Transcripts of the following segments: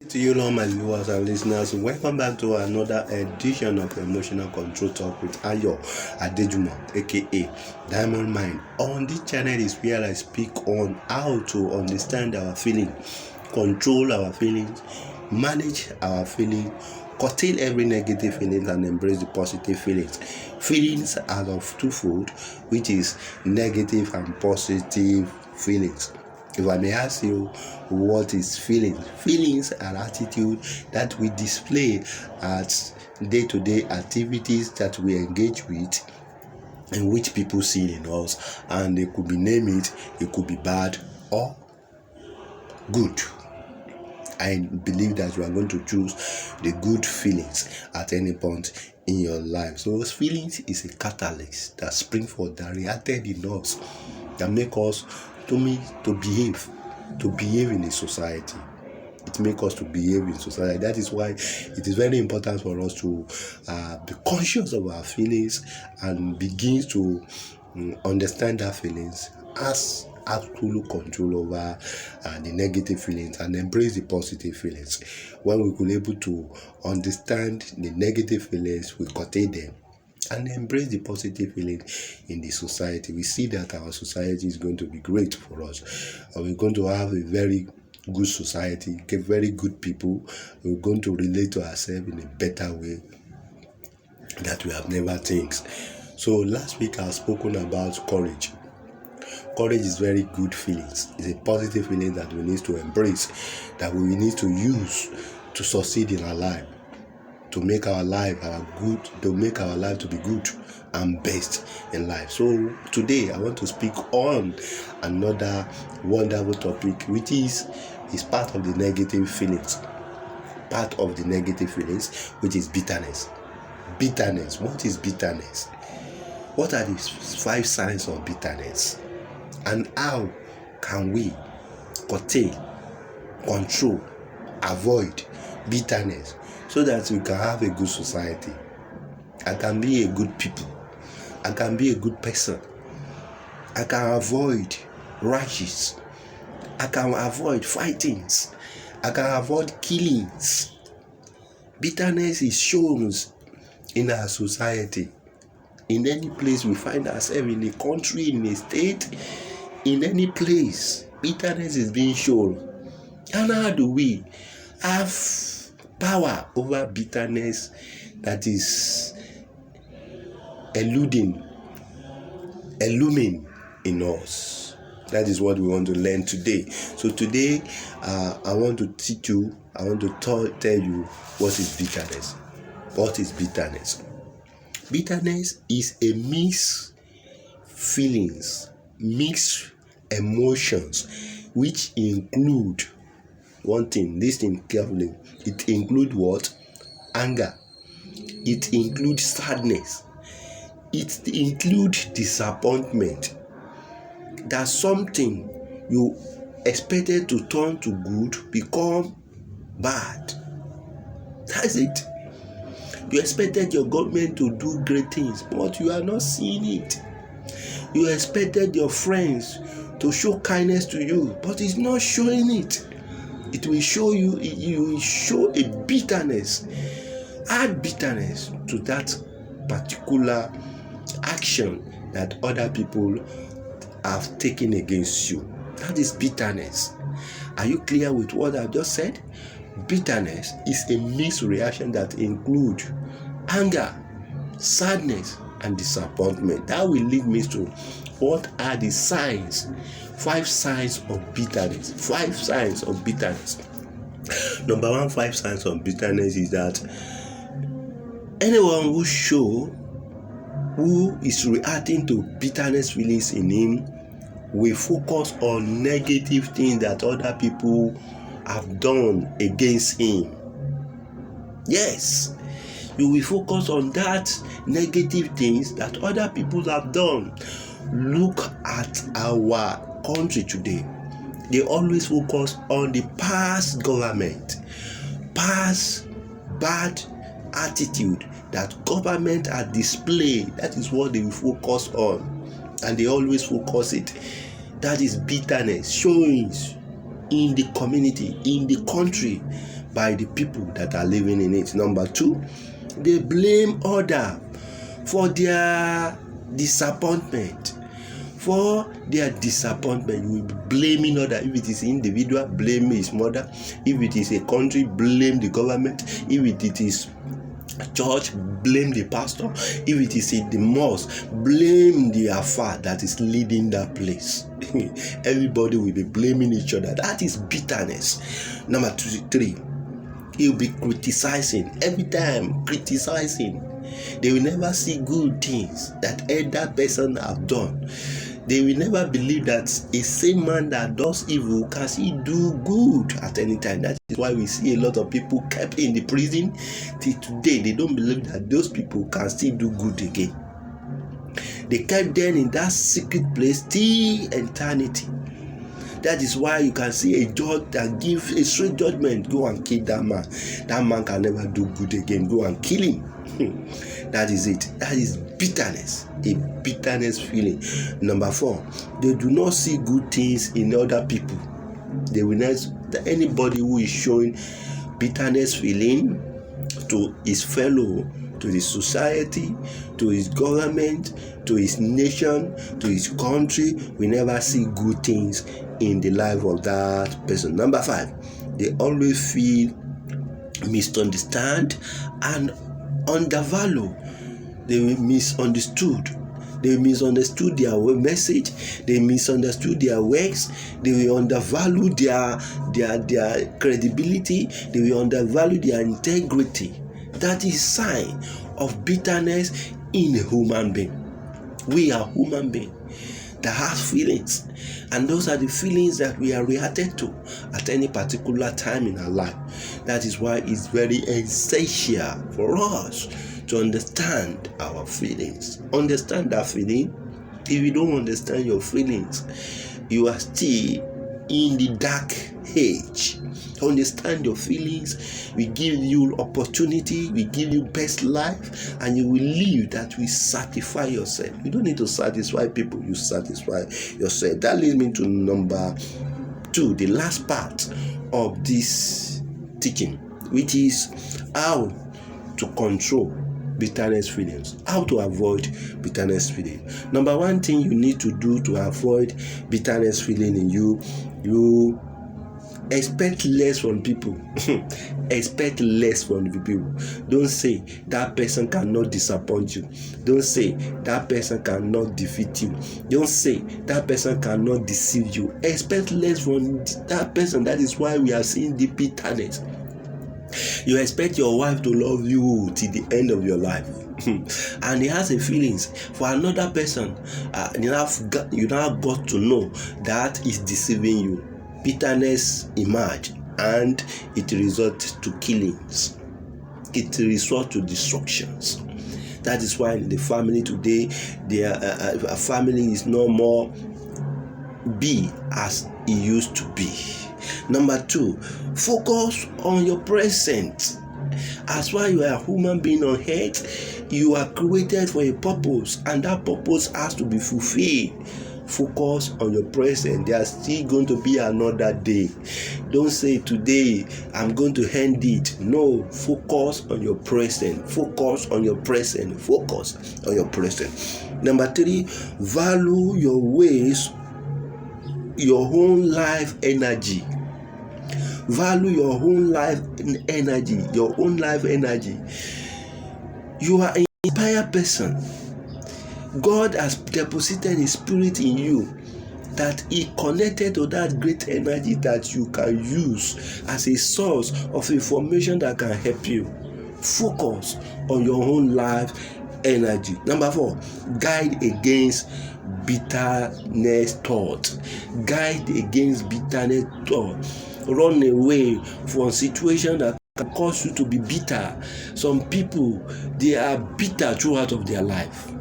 To you, all my viewers and listeners, welcome back to another edition of Emotional Control Talk with Ayo Adejumo, aka Diamond Mind. On this channel is where I speak on how to understand our feelings, control our feelings, manage our feelings, curtail every negative feeling, and embrace the positive feelings. Feelings are of twofold, which is negative and positive feelings. If I may ask you, what is feelings? Feelings are attitude that we display at day-to-day activities that we engage with and which people see in us, and they could be name it could be bad or good. I believe that you are going to choose the good feelings at any point in your life. So feelings is a catalyst that spring forth, that reacted in us, that make us to behave in a society. It makes us to behave in society. That is why it is very important for us to be conscious of our feelings and begin to understand our feelings as absolute control over the negative feelings and embrace the positive feelings. When we could able to understand the negative feelings, we curtail them and embrace the positive feeling in the society. We see that our society is going to be great for us. We're going to have a very good society, get very good people. We're going to relate to ourselves in a better way that we have never think. So last week I have spoken about courage. Courage is very good feelings. It's a positive feeling that we need to embrace, that we need to use to succeed in our life, to make our life to be good and best in life. So today I want to speak on another wonderful topic, which is part of the negative feelings. Part of the negative feelings, which is bitterness. Bitterness. What is bitterness? What are the 5 signs of bitterness? And how can we curtail, control, avoid bitterness so that we can have a good society? I can be a good people. I can be a good person. I can avoid rashes. I can avoid fightings. I can avoid killings. Bitterness is shown in our society. In any place we find ourselves, in a country, in a state, in any place, bitterness is being shown. And how do we have power over bitterness that is illuming in us? That is what we want to learn today. So today, I want to teach you, I want to tell you what is bitterness. What is bitterness? Bitterness is a mixed feelings, mixed emotions, which include one thing. Listen carefully. It includes what? Anger. It includes sadness. It includes disappointment. That something you expected to turn to good become bad. That's it. You expected your government to do great things, but you are not seeing it. You expected your friends to show kindness to you, but it's not showing it. It will show you, will show a bitterness. Add bitterness to that particular action that other people have taken against you. That is bitterness. Are you clear with what I've just said? Bitterness is a mixed reaction that includes anger, sadness, and disappointment. That will lead me to what are the signs, 5 signs of bitterness. 5 signs of bitterness. Number 1, 5 signs of bitterness is that anyone who is reacting to bitterness feelings in him will focus on negative things that other people have done against him. Yes, you will focus on that negative things that other people have done. Look at our country today. They always focus on the past government, past bad attitude that government are displayed. That is what they will focus on, and they always focus it. That is bitterness showing in the community, in the country. by the people that are living in it. Number 2, they blame others for their disappointment. For their disappointment, we be blaming others. If it is individual, blame his mother. If it is a country, blame the government. If it is church, blame the pastor. If it is in the mosque, blame the afar that is leading that place. Everybody will be blaming each other. That is bitterness. Number 3, he'll be criticizing. Every time criticizing. They will never see good things that that person have done. They will never believe that a same man that does evil can still do good at any time. That is why we see a lot of people kept in the prison till today. They don't believe that those people can still do good again. They kept them in that secret place till eternity. That is why you can see a judge that gives a straight judgment. Go and kill that man. That man can never do good again. Go and kill him. That is it. That is bitterness. A bitterness feeling. Number 4, they do not see good things in other people. They will not. Anybody who is showing bitterness feeling to his fellow, to the society, to his government, to his nation, to his country, we never see good things in the life of that person. Number 5, they always feel misunderstood and undervalued. They will misunderstood. They misunderstood their message. They misunderstood their works. They will undervalue their credibility. They will undervalue their integrity. That is sign of bitterness in a human being. We are human beings that has feelings, and those are the feelings that we are reacted to at any particular time in our life. That is why it's very essential for us to understand our feelings. Understand that feeling. If you don't understand your feelings, you are still in the dark age. Understand your feelings. We give you opportunity. We give you best life, and you will live that will satisfy yourself. You don't need to satisfy people. You satisfy yourself. That leads me to number 2, the last part of this teaching, which is how to control bitterness feelings. How to avoid bitterness feeling. Number 1 thing you need to do to avoid bitterness feeling in you expect less from people. Expect less from the people. Don't say that person cannot disappoint you. Don't say that person cannot defeat you. Don't say that person cannot deceive you. Expect less from that person. That is why we are seeing the bitterness. You expect your wife to love you till the end of your life. And he has a feelings for another person. You now got to know that is deceiving you. Bitterness emerge, and it results to killings. It results to destructions. That is why in the family today, a family is no more be as it used to be. Number 2, focus on your present. As why you are a human being on earth, you are created for a purpose, and that purpose has to be fulfilled. Focus on your present. There's still going to be another day. Don't say today I'm going to end it. No, focus on your present. Focus on your present. Focus on your present. Number 3, value your ways, your own life energy. Value your own life energy. Your own life energy. You are an inspired person. God has deposited His Spirit in you, that He connected to that great energy that you can use as a source of information that can help you. Focus on your own life energy. Number 4, guide against bitterness thought. Guide against bitterness thought. Run away from situations that can cause you to be bitter. Some people, they are bitter throughout of their life.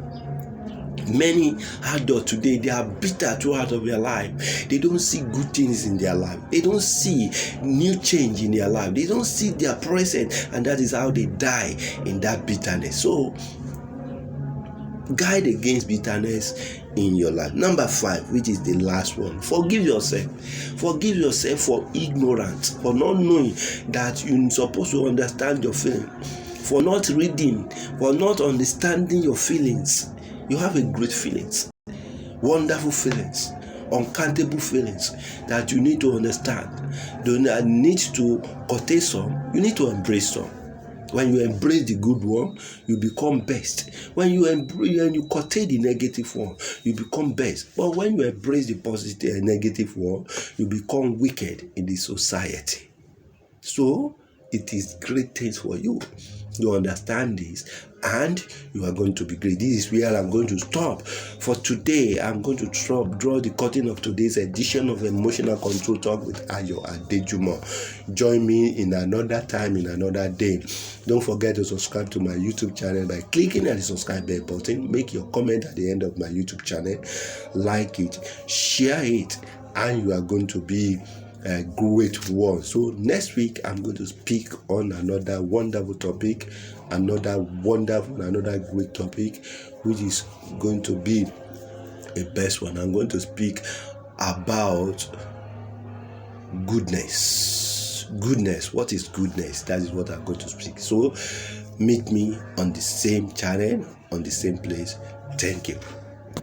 Many adults today, they are bitter throughout of their life. They don't see good things in their life. They don't see new change in their life. They don't see their present, and that is how they die in that bitterness. So Guide against bitterness in your life. Number 5, which is the last one, forgive yourself. Forgive yourself for ignorance, for not knowing that you're supposed to understand your feelings, for not reading, for not understanding your feelings. You have a great feelings, wonderful feelings, uncountable feelings that you need to understand. You need to curtail some, you need to embrace some. When you embrace the good one, you become best. When you curtail the negative one, you become best. But when you embrace the positive and negative one, you become wicked in the society. So it is great things for you. You understand this, and you are going to be great. This is where I'm going to stop for today. I'm going to draw the curtain of today's edition of Emotional Control Talk with Ayo Adejumo. Join me in another time, in another day. Don't forget to subscribe to my YouTube channel by clicking at the subscribe bell button. Make your comment at the end of my YouTube channel. Like it, share it, and you are going to be a great one. So next week I'm going to speak on another wonderful topic, another great topic, which is going to be a best one. I'm going to speak about goodness. What is goodness? That is what I'm going to speak. So meet me on the same channel, on the same place. Thank you.